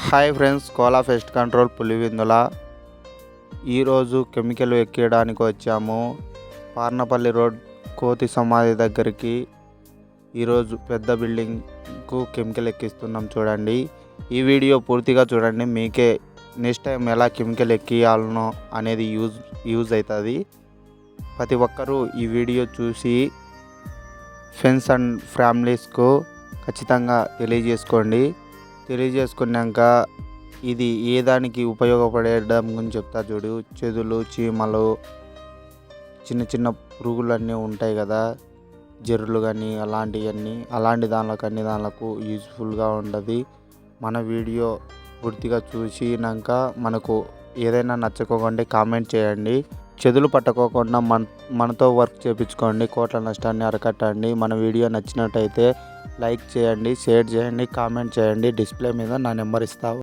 Hi friends, Kola pest control Pulivendula. ఈరోజు chemical ఎక్కియడానికి వచ్చాము. Parnapalli road కోతి సమాధి దగ్గరికి. ఈరోజు పెద్ద బిల్డింగ్కు కెమికల్ ఎక్కిస్తున్నాం. చూడండి, ఈ వీడియో పూర్తిగా చూడండి. మీకే నెక్స్ట్ టైం ఎలా కెమికల్ ఎక్కియాలనో అనేది యూజ్ అవుతుంది. ప్రతి ఒక్కరూ ఈ వీడియో చూసి ఫ్రెండ్స్ అండ్ ఫ్యామిలీస్కు ఖచ్చితంగా తెలియజేసుకున్నాక ఇది ఏ దానికి ఉపయోగపడడం గురించి చెప్తా చూడు. చెదులు, చీమలు, చిన్న చిన్న పురుగులన్నీ ఉంటాయి కదా, జర్రులు కానీ అలాంటి దానిలకు యూజ్ఫుల్గా ఉంటుంది. మన వీడియో పూర్తిగా చూసినాక మనకు ఏదైనా నచ్చకోకుండా కామెంట్ చేయండి. చెదులు పట్టుకోకుండా మనతో వర్క్ చేయించుకోండి. కోట్ల నష్టాన్ని అరికట్టండి. మన వీడియో నచ్చినట్టయితే లైక్ చేయండి, షేర్ చేయండి, కామెంట్ చేయండి. డిస్ప్లే మీద నా నెంబర్ ఇస్తాను.